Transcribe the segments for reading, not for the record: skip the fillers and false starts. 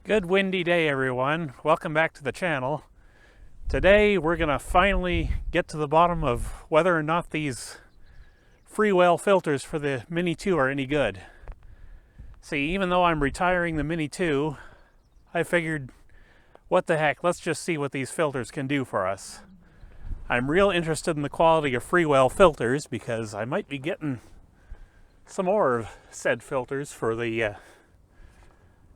Good windy day, everyone. Welcome back to the channel. Today we're going to finally get to the bottom of whether or not these Freewell filters for the Mini 2 are any good. See, even though I'm retiring the Mini 2, I figured, what the heck, let's just see what these filters can do for us. I'm real interested in the quality of Freewell filters because I might be getting some more of said filters for the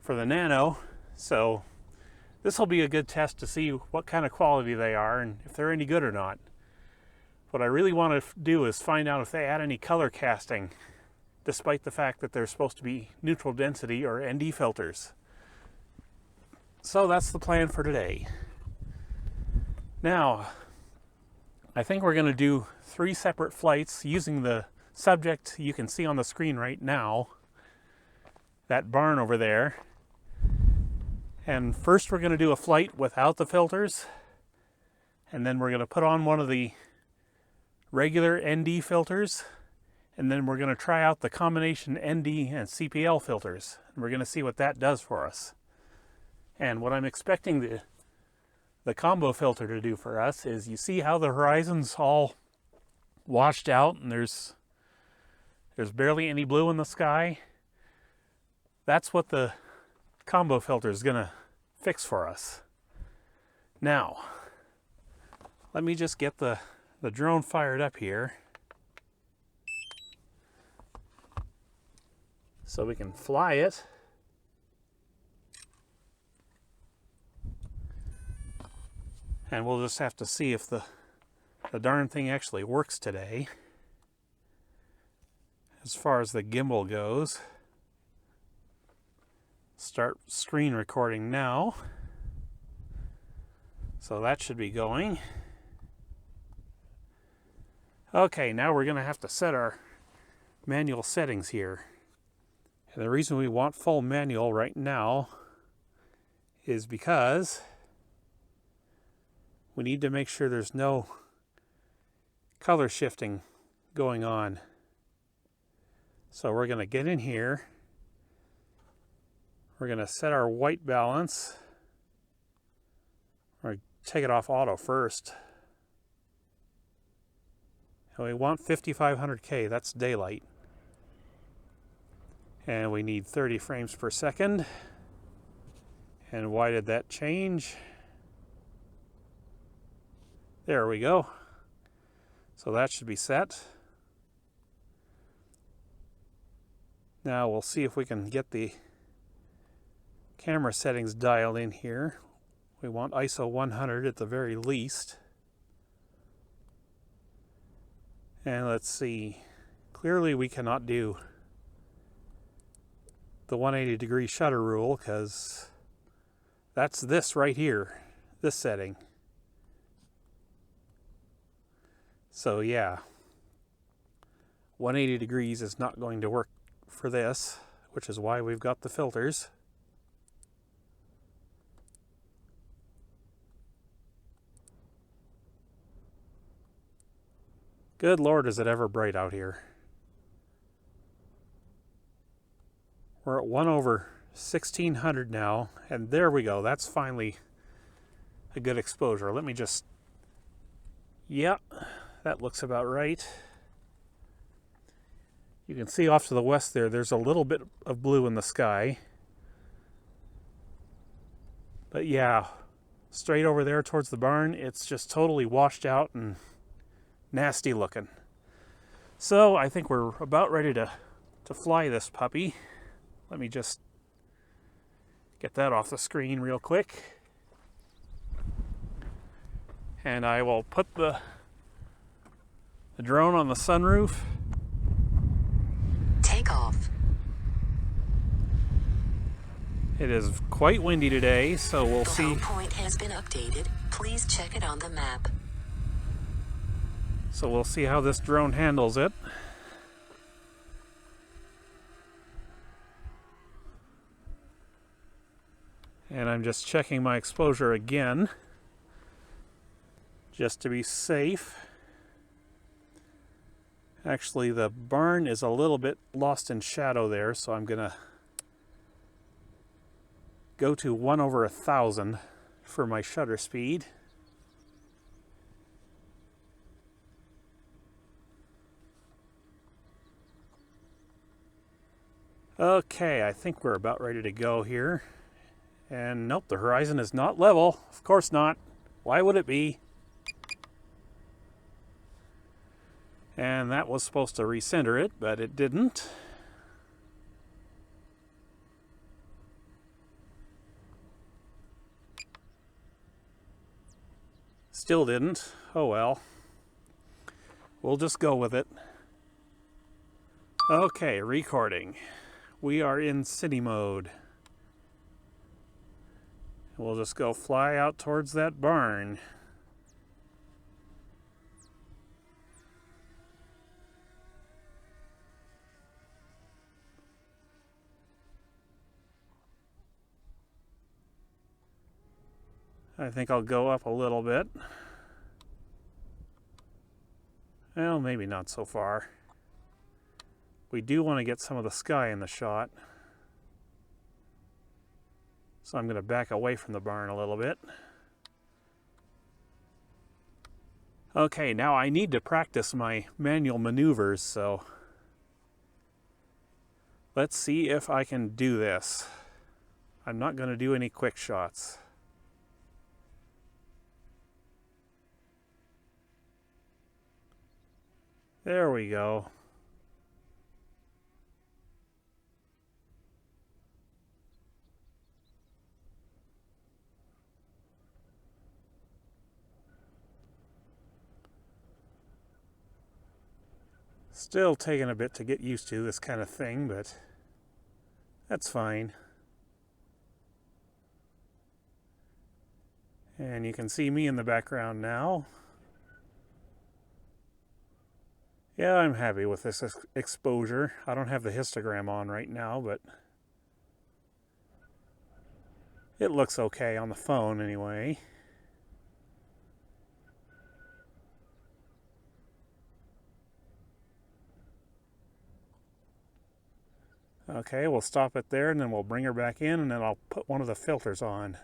Nano. So this will be a good test to see what kind of quality they are and if they're any good or not. What I really want to do is find out if they add any color casting, despite the fact that they're supposed to be neutral density or ND filters. So that's the plan for today. Now, I think we're going to do 3 separate flights using the subject you can see on the screen right now, that barn over there. And first we're going to do a flight without the filters, and then we're going to put on one of the regular ND filters, and then we're going to try out the combination ND and CPL filters, and we're going to see what that does for us. And what I'm expecting the combo filter to do for us is, you see how the horizon's all washed out and there's barely any blue in the sky? That's what the combo filter is going to fix for us. Now, let me just get the drone fired up here so we can fly it. And we'll just have to see if the darn thing actually works today as far as the gimbal goes. Start screen recording now. So that should be going. Okay, now we're going to have to set our manual settings here. And the reason we want full manual right now is because we need to make sure there's no color shifting going on. So we're going to get in here. We're going to set our white balance. Or take it off auto first. And we want 5500K, that's daylight. And we need 30 frames per second. And why did that change? There we go. So that should be set. Now we'll see if we can get the camera settings dialed in here. We want ISO 100 at the very least. And let's see. Clearly we cannot do the 180 degree shutter rule because that's this right here, this setting. So yeah, 180 degrees is not going to work for this, which is why we've got the filters. Good Lord, is it ever bright out here. We're at 1/1600 now, and there we go. That's finally a good exposure. Let me just... Yep, that looks about right. You can see off to the west there, there's a little bit of blue in the sky. But yeah, straight over there towards the barn, it's just totally washed out and nasty looking. So I think we're about ready to fly this puppy. Let me just get that off the screen real quick. And I will put the drone on the sunroof. Take off. It is quite windy today, so we'll see. The home point has been updated. Please check it on the map. So we'll see how this drone handles it. And I'm just checking my exposure again, just to be safe. Actually, the barn is a little bit lost in shadow there, so I'm gonna go to 1/1000 for my shutter speed. Okay, I think we're about ready to go here. And nope, the horizon is not level. Of course not. Why would it be? And that was supposed to recenter it, but it didn't. Still didn't. Oh well. We'll just go with it. Okay, recording. We are in city mode. We'll just go fly out towards that barn. I think I'll go up a little bit. Well, maybe not so far. We do want to get some of the sky in the shot. So I'm going to back away from the barn a little bit. Okay, now I need to practice my manual maneuvers, so let's see if I can do this. I'm not going to do any quick shots. There we go. Still taking a bit to get used to this kind of thing, but that's fine. And you can see me in the background now. Yeah, I'm happy with this exposure. I don't have the histogram on right now, but it looks okay on the phone anyway. Okay, we'll stop it there and then we'll bring her back in and then I'll put one of the filters on.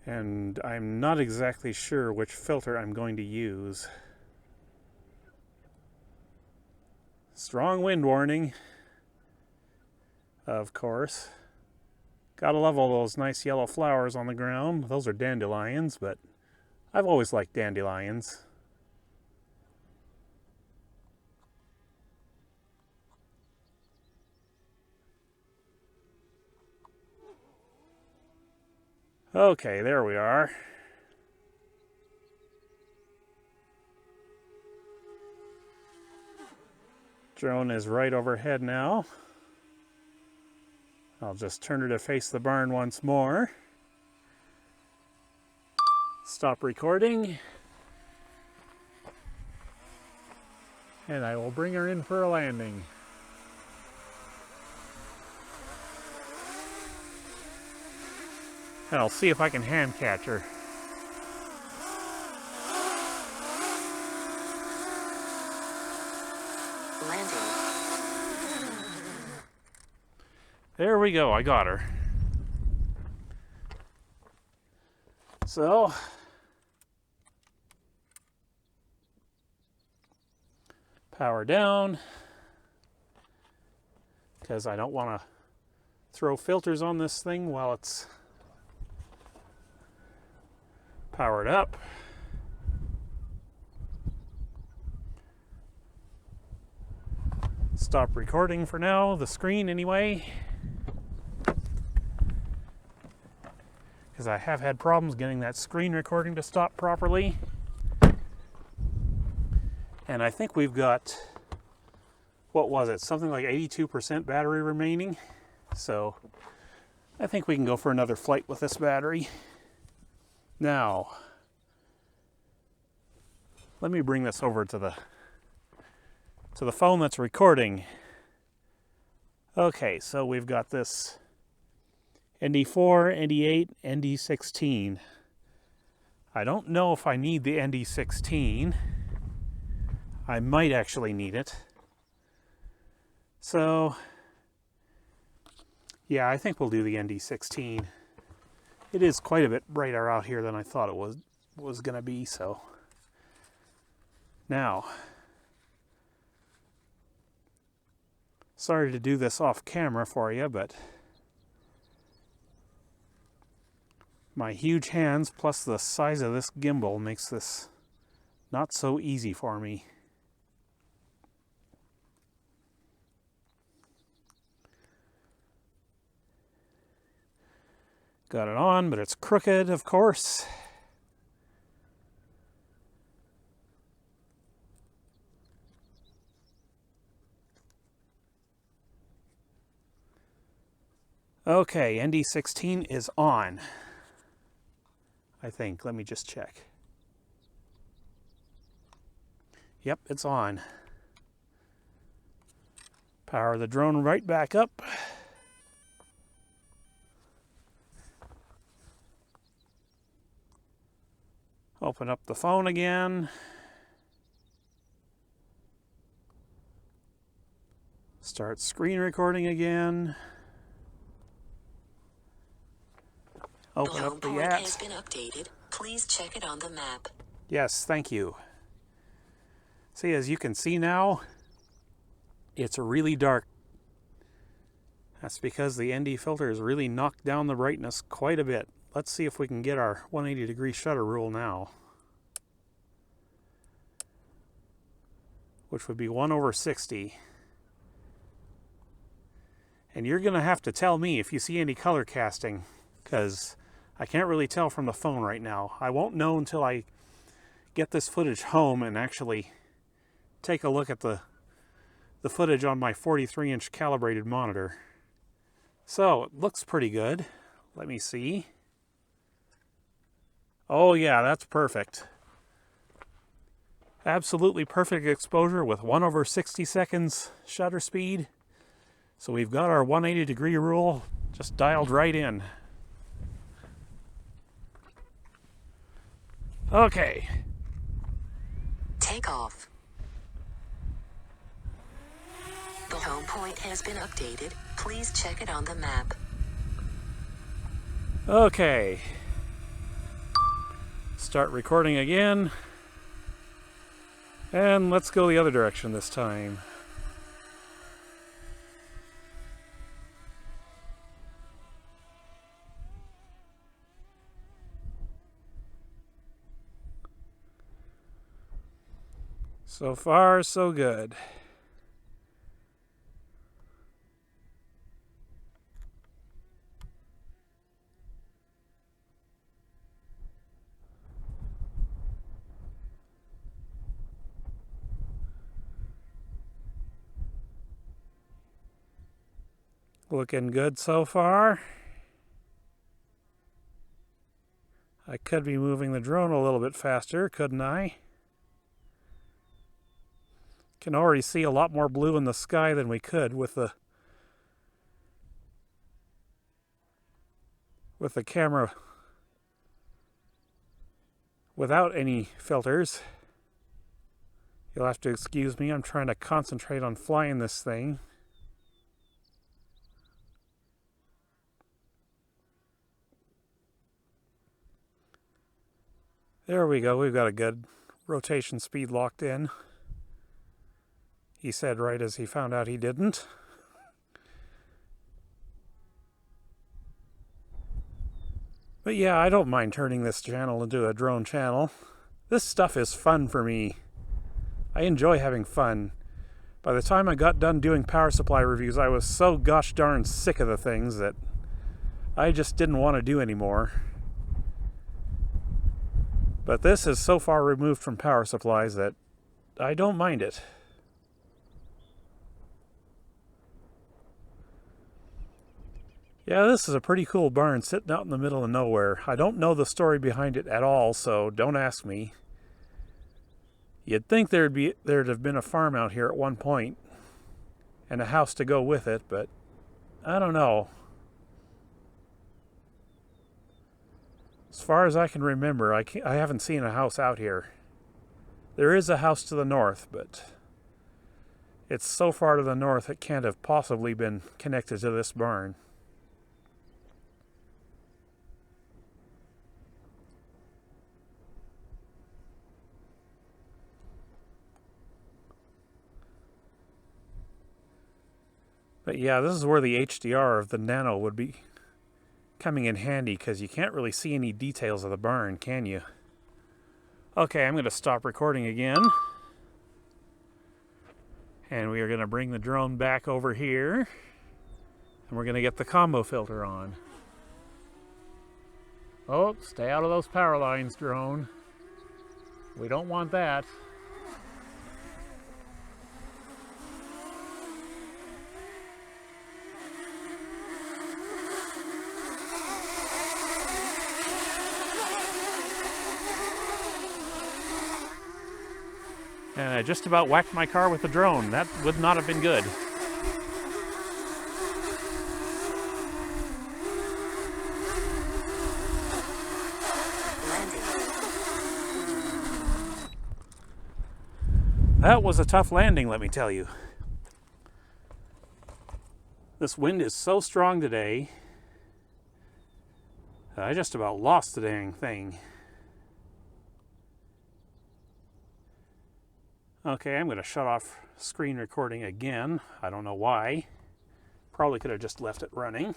And I'm not exactly sure which filter I'm going to use. Strong wind warning, of course. Gotta love all those nice yellow flowers on the ground. Those are dandelions, but I've always liked dandelions. Okay, there we are. Drone is right overhead now. I'll just turn her to face the barn once more. Stop recording. And I will bring her in for a landing. And I'll see if I can hand catch her. Landing. There we go, I got her. So, power down, because I don't want to throw filters on this thing while it's powered up. Stop recording for now, the screen anyway, because I have had problems getting that screen recording to stop properly. And I think we've got, what was it, something like 82% battery remaining. So I think we can go for another flight with this battery. Now, let me bring this over to the phone that's recording. Okay, so we've got this ND4, ND8, ND16. I don't know if I need the ND16. I might actually need it. So Yeah, I think we'll do the ND16. It is quite a bit brighter out here than I thought it was going to be, so. Now, sorry to do this off camera for you, but my huge hands plus the size of this gimbal makes this not so easy for me. Got it on, but it's crooked, of course. Okay, ND16 is on. I think. Let me just check. Yep, it's on. Power the drone right back up. Open up the phone again. Start screen recording again. Open up the home point has apps. been updated. Please check it on the map. Yes, thank you. See, as you can see now, it's really dark. That's because the ND filter has really knocked down the brightness quite a bit. Let's see if we can get our 180-degree shutter rule now, which would be 1/60. And you're going to have to tell me if you see any color casting, because I can't really tell from the phone right now. I won't know until I get this footage home and actually take a look at the footage on my 43-inch calibrated monitor. So, it looks pretty good. Let me see. Oh yeah, that's perfect. Absolutely perfect exposure with 1/60 seconds shutter speed. So we've got our 180-degree rule just dialed right in. Okay. Take off. The home point has been updated. Please check it on the map. Okay. Start recording again. And let's go the other direction this time. So far, so good. Looking good so far. I could be moving the drone a little bit faster, couldn't I? Can already see a lot more blue in the sky than we could with the camera without any filters. You'll have to excuse me, I'm trying to concentrate on flying this thing. There we go, we've got a good rotation speed locked in. He said right as he found out he didn't. But yeah, I don't mind turning this channel into a drone channel. This stuff is fun for me. I enjoy having fun. By the time I got done doing power supply reviews, I was so gosh darn sick of the things that I just didn't want to do anymore. But this is so far removed from power supplies that I don't mind it. Yeah, this is a pretty cool barn sitting out in the middle of nowhere. I don't know the story behind it at all, so don't ask me. You'd think there'd have been a farm out here at one point and a house to go with it, but I don't know. As far as I can remember, I haven't seen a house out here. There is a house to the north, but it's so far to the north it can't have possibly been connected to this barn. But yeah, this is where the HDR of the Nano would be coming in handy, because you can't really see any details of the barn, can you? Okay, I'm going to stop recording again. And we are going to bring the drone back over here. And we're going to get the combo filter on. Oh, stay out of those power lines, drone. We don't want that. And I just about whacked my car with the drone. That would not have been good. That was a tough landing, let me tell you. This wind is so strong today, I just about lost the dang thing. Okay, I'm going to shut off screen recording again. I don't know why. Probably could have just left it running.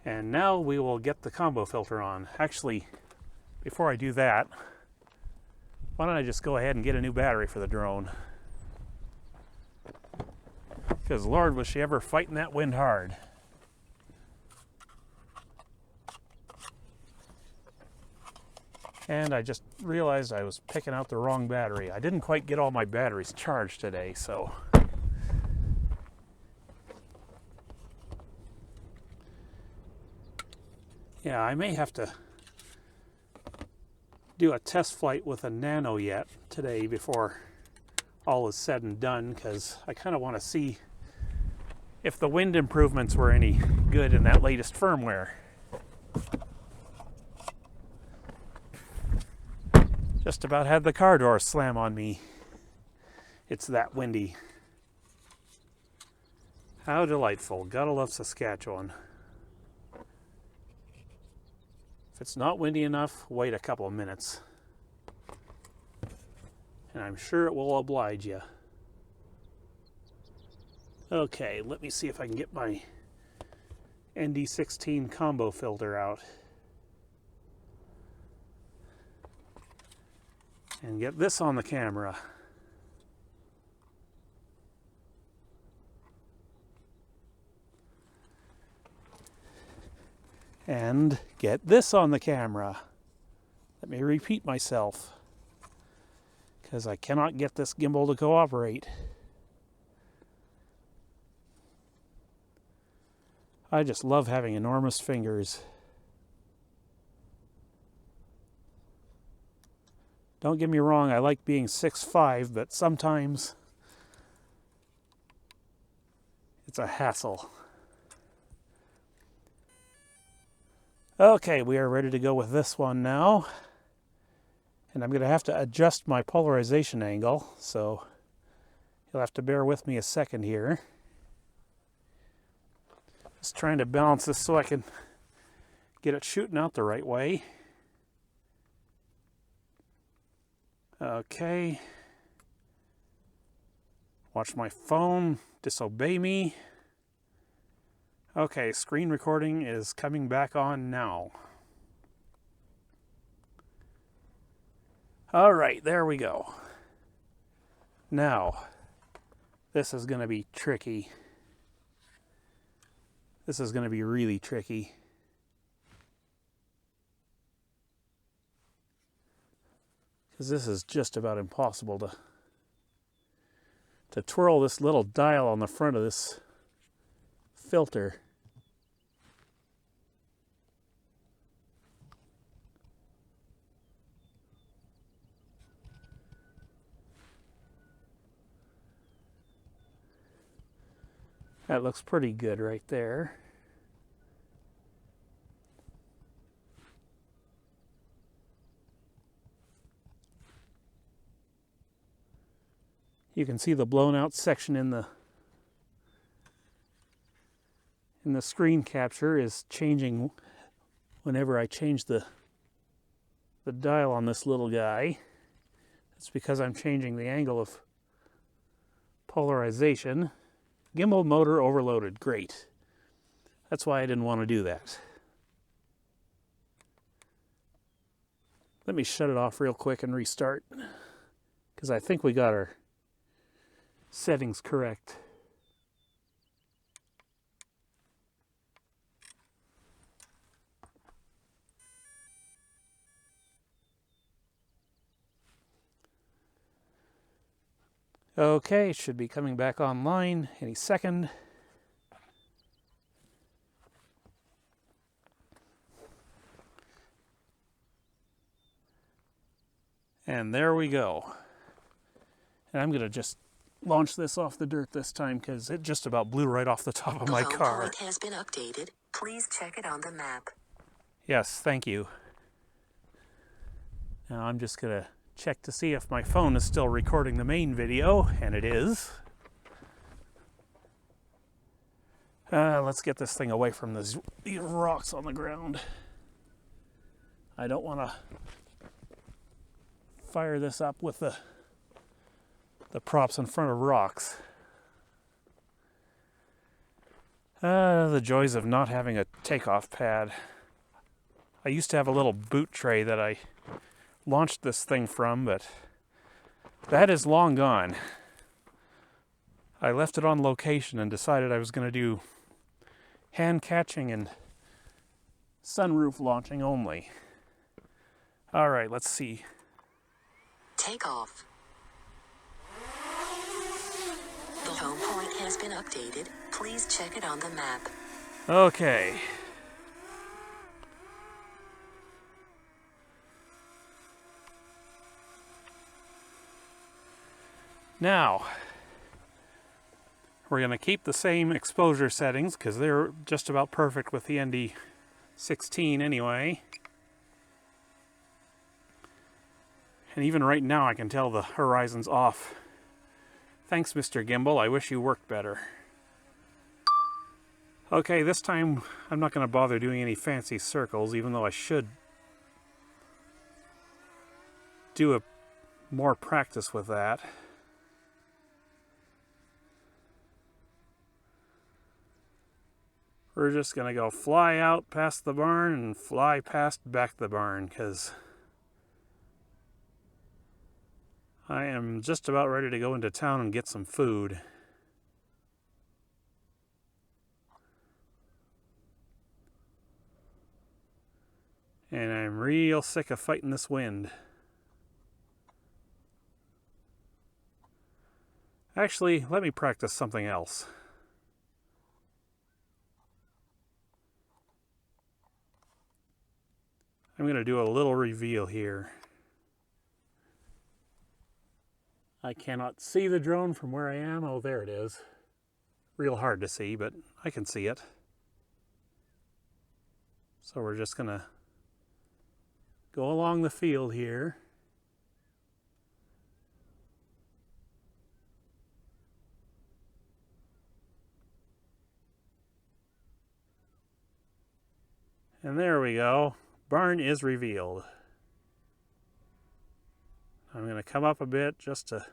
And now we will get the combo filter on. Actually, before I do that, why don't I just go ahead and get a new battery for the drone? Because Lord, was she ever fighting that wind hard. And I just realized I was picking out the wrong battery. I didn't quite get all my batteries charged today, so... yeah, I may have to do a test flight with a Nano yet today before all is said and done, because I kind of want to see if the wind improvements were any good in that latest firmware. Just about had the car door slam on me. It's that windy. How delightful. Gotta love Saskatchewan. If it's not windy enough, wait a couple of minutes. And I'm sure it will oblige you. Okay, let me see if I can get my ND16 combo filter out. And get this on the camera. And get this on the camera. Let me repeat myself, because I cannot get this gimbal to cooperate. I just love having enormous fingers. Don't get me wrong, I like being 6'5", but sometimes it's a hassle. Okay, we are ready to go with this one now. And I'm going to have to adjust my polarization angle, so you'll have to bear with me a second here. Just trying to balance this so I can get it shooting out the right way. Okay. Watch my phone disobey me. Okay, screen recording is coming back on now. All right, there we go. Now, this is going to be tricky. This is going to be really tricky. Because this is just about impossible to twirl this little dial on the front of this filter. That looks pretty good right there. You can see the blown out section in the screen capture is changing whenever I change the the dial on this little guy. It's because I'm changing the angle of polarization. Gimbal motor overloaded. Great. That's why I didn't want to do that. Let me shut it off real quick and restart, because I think we got our settings correct. Okay, should be coming back online any second. And there we go. And I'm going to just launch this off the dirt this time because it just about blew right off the top of my The home car. point has been updated. Please check it on the map. Yes, thank you. Now I'm just going to check to see if my phone is still recording the main video, and it is. Let's get this thing away from these rocks on the ground. I don't want to fire this up with the props in front of rocks. The joys of not having a takeoff pad. I used to have a little boot tray that I launched this thing from, but that is long gone. I left it on location and decided I was going to do hand catching and sunroof launching only. All right, let's see. Take off. The home point has been updated. Please check it on the map. Okay. Now, we're going to keep the same exposure settings because they're just about perfect with the ND16 anyway. And even right now I can tell the horizon's off. Thanks, Mr. Gimbal. I wish you worked better. Okay, this time I'm not going to bother doing any fancy circles, even though I should do more practice with that. We're just going to go fly out past the barn and fly past back the barn, because I am just about ready to go into town and get some food. And I'm real sick of fighting this wind. Actually, let me practice something else. I'm going to do a little reveal here. I cannot see the drone from where I am. Oh, there it is. Real hard to see, but I can see it. So we're just going to go along the field here. And there we go. Barn is revealed. I'm going to come up a bit just to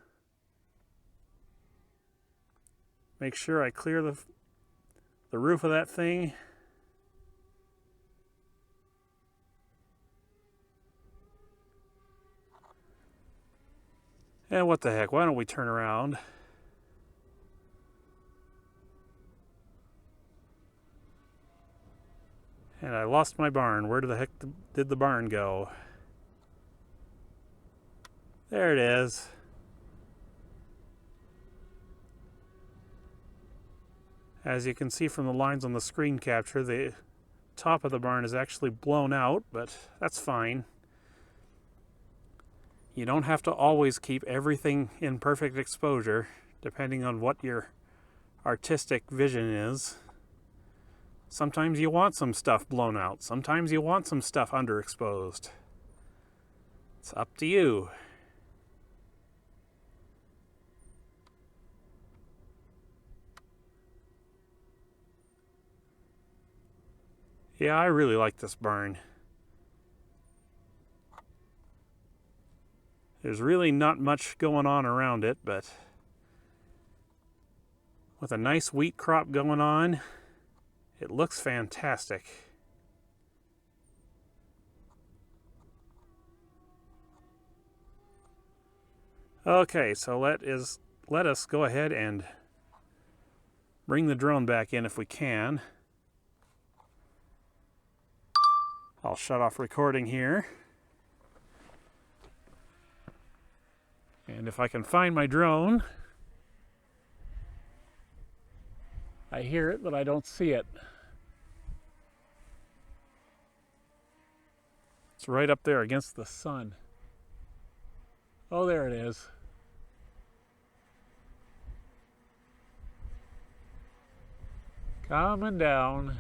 make sure I clear the roof of that thing. And what the heck, why don't we turn around? And I lost my barn. Where the heck did the barn go? There it is. As you can see from the lines on the screen capture, the top of the barn is actually blown out, but that's fine. You don't have to always keep everything in perfect exposure, depending on what your artistic vision is. Sometimes you want some stuff blown out. Sometimes you want some stuff underexposed. It's up to you. Yeah, I really like this barn. There's really not much going on around it, but with a nice wheat crop going on, it looks fantastic. Okay, so let us go ahead and bring the drone back in if we can. I'll shut off recording here. And if I can find my drone, I hear it, but I don't see it. It's right up there against the sun. Oh, there it is. Coming down.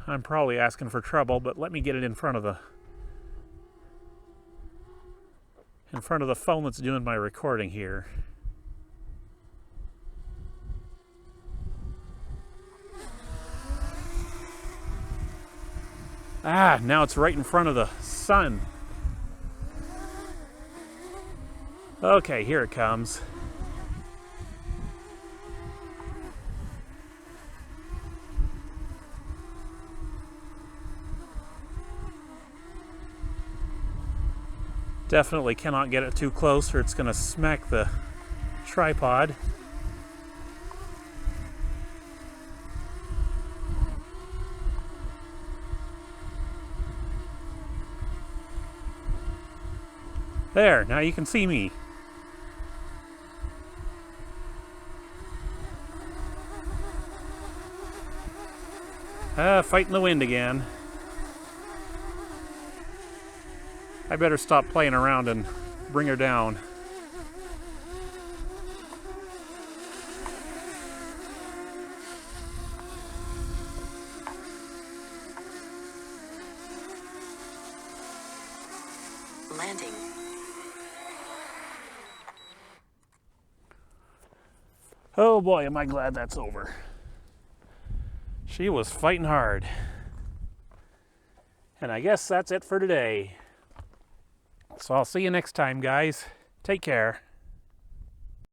I'm probably asking for trouble, but let me get it in front of the phone that's doing my recording here. Ah, now it's right in front of the sun. Okay, here it comes. Definitely cannot get it too close or it's going to smack the tripod. There, now you can see me. Fighting the wind again. I better stop playing around and bring her down. Landing. Oh boy, am I glad that's over. She was fighting hard. And I guess that's it for today. So I'll see you next time, guys. Take care.